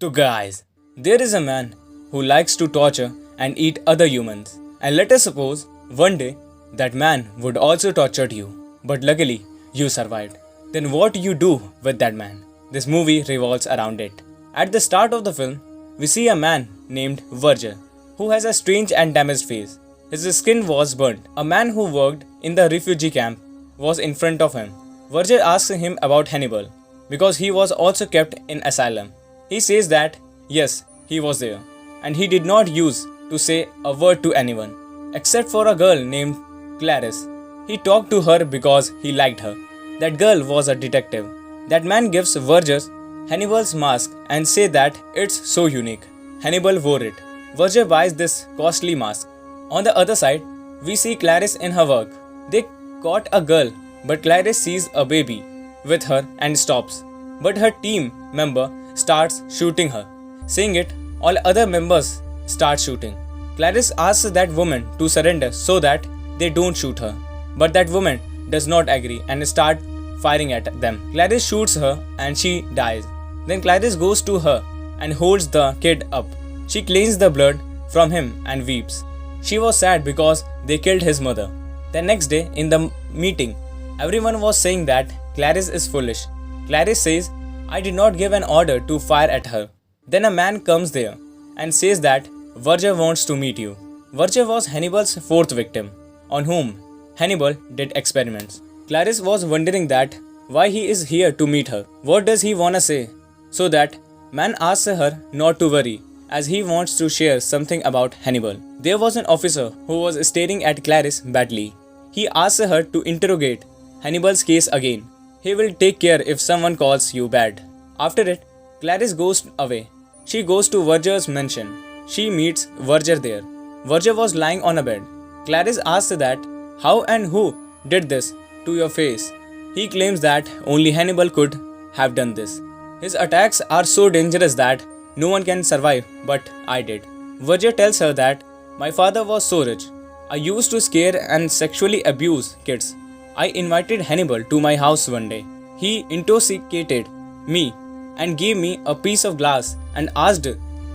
So, guys, there is a man who likes to torture and eat other humans. And let us suppose one day that man would also torture you, but luckily you survived. Then what you do with that man? This movie revolves around it. At the start of the film, we see a man named Verger who has a strange and damaged face. His skin was burnt. A man who worked in the refugee camp was in front of him. Verger asks him about Hannibal because he was also kept in asylum. He says that yes, he was there, and he did not use to say a word to anyone except for a girl named Clarice. He talked to her because he liked her. That girl was a detective. That man gives Verger Hannibal's mask and say that it's so unique. Hannibal wore it. Verger buys this costly mask. On the other side, we see Clarice in her work. They caught a girl, but Clarice sees a baby with her and stops. But her team member starts shooting her. Seeing it, all other members start shooting. Clarice asks that woman to surrender so that they don't shoot her. But that woman does not agree and starts firing at them. Clarice shoots her and she dies. Then Clarice goes to her and holds the kid up. She cleans the blood from him and weeps. She was sad because they killed his mother. The next day in the meeting, everyone was saying that Clarice is foolish. Clarice says, I did not give an order to fire at her. Then a man comes there and says that Verger wants to meet you. Verger was Hannibal's fourth victim, on whom Hannibal did experiments. Clarice was wondering that why he is here to meet her. What does he wanna say? So that man asks her not to worry, as he wants to share something about Hannibal. There was an officer who was staring at Clarice badly. He asks her to interrogate Hannibal's case again. He will take care if someone calls you bad. After it, Clarice goes away. She goes to Verger's mansion. She meets Verger there. Verger was lying on a bed. Clarice asks that how and who did this to your face. He claims that only Hannibal could have done this. His attacks are so dangerous that no one can survive, but I did. Verger tells her that my father was so rich. I used to scare and sexually abuse kids. I invited Hannibal to my house one day. He intoxicated me and gave me a piece of glass and asked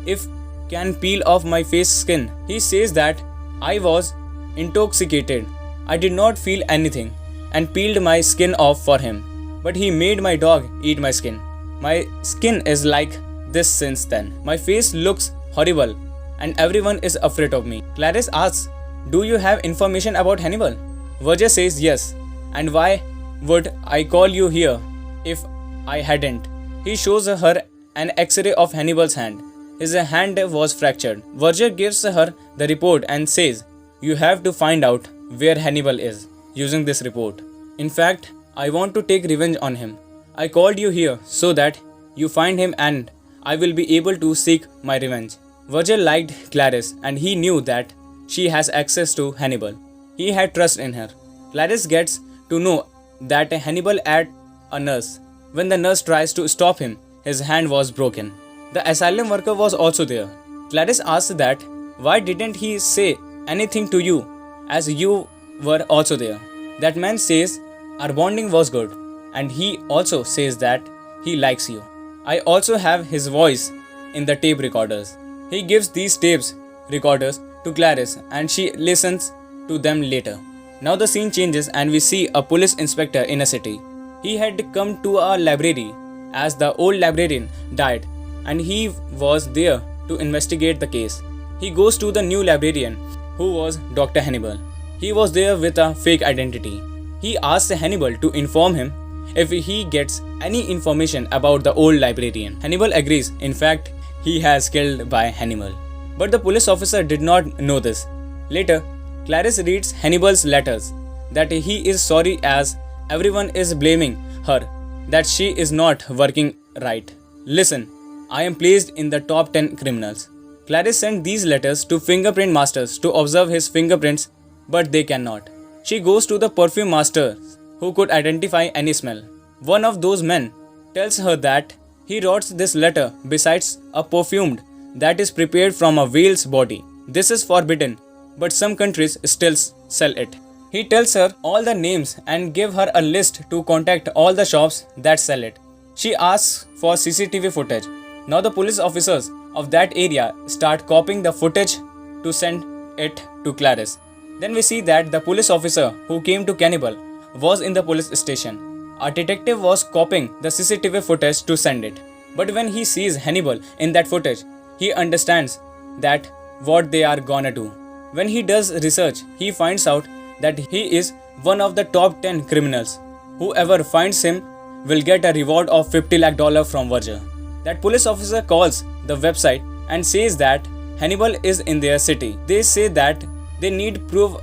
if can peel off my face skin. He says that I was intoxicated. I did not feel anything and peeled my skin off for him. But he made my dog eat my skin. My skin is like this since then. My face looks horrible and everyone is afraid of me. Clarice asks, do you have information about Hannibal? Verger says yes. And why would I call you here if I hadn't? He shows her an x-ray of Hannibal's hand. His hand was fractured. Verger gives her the report and says, you have to find out where Hannibal is using this report. In fact, I want to take revenge on him. I called you here so that you find him and I will be able to seek my revenge. Verger liked Clarice and he knew that she has access to Hannibal. He had trust in her. Clarice gets to know that Hannibal had a nurse. When the nurse tries to stop him, his hand was broken. The asylum worker was also there. Clarice asks that why didn't he say anything to you as you were also there. That man says our bonding was good and he also says that he likes you. I also have his voice in the tape recorders. He gives these tapes recorders to Clarice and she listens to them later. Now the scene changes and we see a police inspector in a city. He had come to a library as the old librarian died and he was there to investigate the case. He goes to the new librarian who was Dr. Hannibal. He was there with a fake identity. He asks Hannibal to inform him if he gets any information about the old librarian. Hannibal agrees. In fact, he has killed by Hannibal. But the police officer did not know this. Later, Clarice reads Hannibal's letters that he is sorry as everyone is blaming her, that she is not working right. Listen, I am placed in the top 10 criminals. Clarice sent these letters to fingerprint masters to observe his fingerprints, but they cannot. She goes to the perfume masters who could identify any smell. One of those men tells her that he wrote this letter besides a perfume that is prepared from a whale's body. This is forbidden, but some countries still sell it. He tells her all the names and give her a list to contact all the shops that sell it. She asks for CCTV footage. Now the police officers of that area start copying the footage to send it to Clarice. Then we see that the police officer who came to Cannibal was in the police station. A detective was copying the CCTV footage to send it. But when he sees Hannibal in that footage, he understands that what they are gonna do. When he does research, he finds out that he is one of the top 10 criminals. Whoever finds him will get a reward of $50 lakh from Verger. That police officer calls the website and says that Hannibal is in their city. They say that they need proof.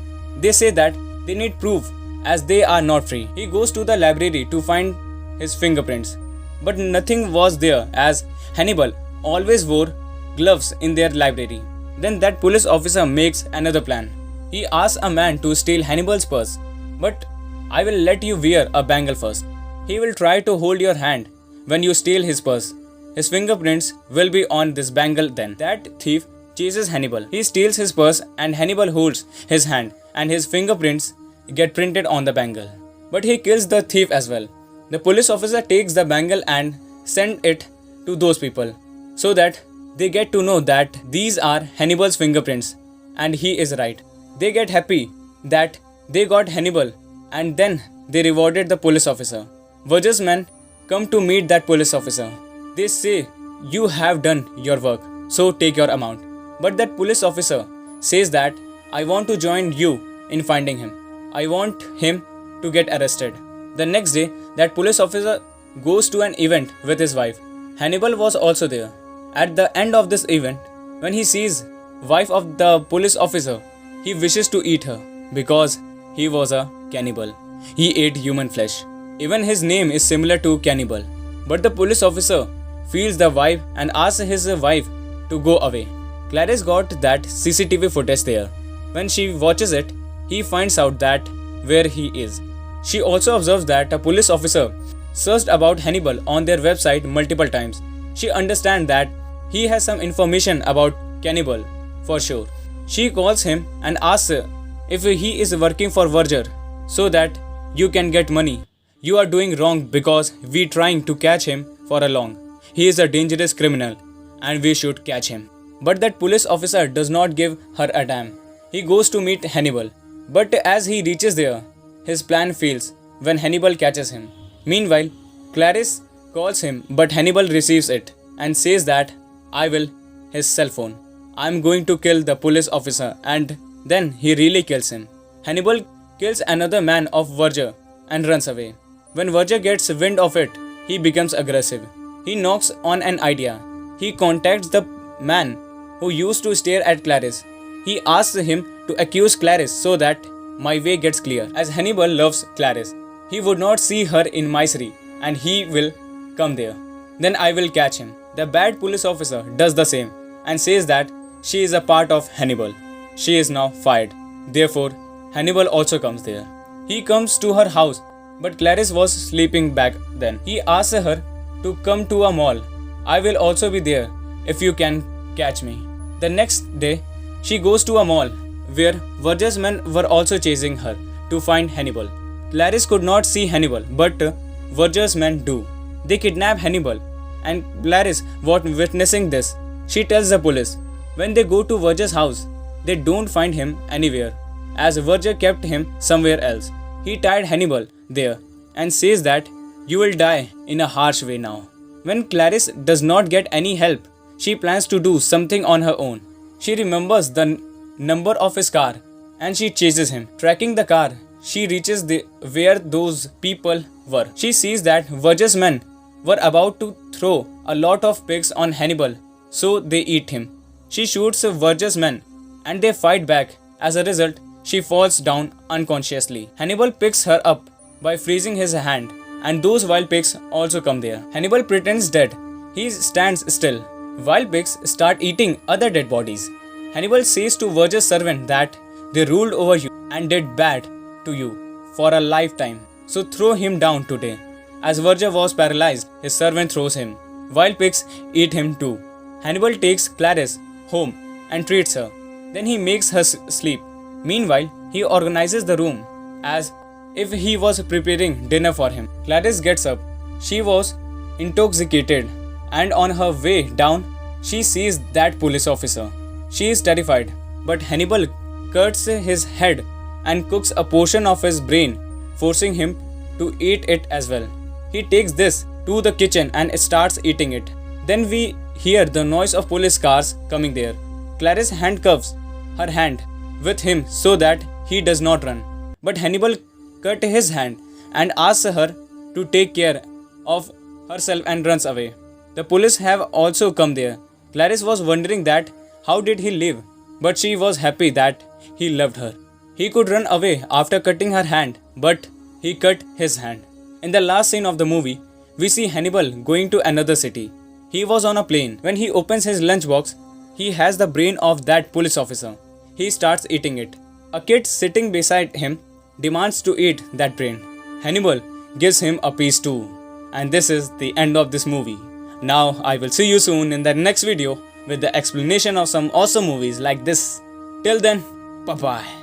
As they are not free. He goes to the library to find his fingerprints. But nothing was there as Hannibal always wore gloves in their library. Then that police officer makes another plan. He asks a man to steal Hannibal's purse. But I will let you wear a bangle first. He will try to hold your hand when you steal his purse. His fingerprints will be on this bangle then. That thief chases Hannibal. He steals his purse and Hannibal holds his hand and his fingerprints get printed on the bangle. But he kills the thief as well. The police officer takes the bangle and sends it to those people so that they get to know that these are Hannibal's fingerprints and he is right. They get happy that they got Hannibal and then they rewarded the police officer. Verger's men come to meet that police officer. They say, "You have done your work, so take your amount." But that police officer says that, "I want to join you in finding him. I want him to get arrested." The next day, that police officer goes to an event with his wife. Hannibal was also there. At the end of this event, when he sees wife of the police officer, he wishes to eat her because he was a cannibal. He ate human flesh. Even his name is similar to Cannibal. But the police officer feels the vibe and asks his wife to go away. Clarice got that CCTV footage there. When she watches it, he finds out that where he is. She also observes that a police officer searched about Hannibal on their website multiple times. She understands that he has some information about Cannibal for sure. She calls him and asks if he is working for Verger so that you can get money. You are doing wrong because we trying to catch him for a long. He is a dangerous criminal and we should catch him. But that police officer does not give her a damn. He goes to meet Hannibal. But as he reaches there, his plan fails when Hannibal catches him. Meanwhile, Clarice calls him but Hannibal receives it and says that I will his cell phone. I am going to kill the police officer, and then he really kills him. Hannibal kills another man of Verger and runs away. When Verger gets wind of it, he becomes aggressive. He knocks on an idea. He contacts the man who used to stare at Clarice. He asks him to accuse Clarice so that my way gets clear. As Hannibal loves Clarice, he would not see her in misery and he will come there. Then I will catch him. The bad police officer does the same and says that she is a part of Hannibal. She is now fired. Therefore, Hannibal also comes there. He comes to her house, but Clarice was sleeping back then. He asks her to come to a mall. I will also be there if you can catch me. The next day, she goes to a mall where Verger's men were also chasing her to find Hannibal. Clarice could not see Hannibal, but Verger's men do. They kidnap Hannibal, and Clarice was witnessing this. She tells the police. When they go to Verger's house, they don't find him anywhere, as Verger kept him somewhere else. He tied Hannibal there and says that you will die in a harsh way now. When Clarice does not get any help, she plans to do something on her own. She remembers the number of his car and she chases him. Tracking the car, she reaches where those people were. She sees that Verger's men were about to throw a lot of pigs on Hannibal, so they eat him. She shoots Verger's men and they fight back. As a result, she falls down unconsciously. Hannibal picks her up by freezing his hand, and those wild pigs also come there. Hannibal pretends dead. He stands still. Wild pigs start eating other dead bodies. Hannibal says to Verger's servant that they ruled over you and did bad to you for a lifetime, so throw him down today. As Verger was paralyzed, his servant throws him. Wild pigs eat him too. Hannibal takes Clarice home and treats her. Then he makes her sleep. Meanwhile, he organizes the room as if he was preparing dinner for him. Clarice gets up. She was intoxicated. and on her way down, she sees that police officer. She is terrified, but Hannibal cuts his head and cooks a portion of his brain, forcing him to eat it as well. He takes this to the kitchen and starts eating it. Then we hear the noise of police cars coming there. Clarice handcuffs her hand with him so that he does not run. But Hannibal cut his hand and asks her to take care of herself and runs away. The police have also come there. Clarice was wondering that how did he live, but she was happy that he loved her. He could run away after cutting her hand, but he cut his hand. In the last scene of the movie, we see Hannibal going to another city. He was on a plane. When he opens his lunchbox, he has the brain of that police officer. He starts eating it. A kid sitting beside him demands to eat that brain. Hannibal gives him a piece too. And this is the end of this movie. Now I will see you soon in the next video with the explanation of some awesome movies like this. Till then, bye bye.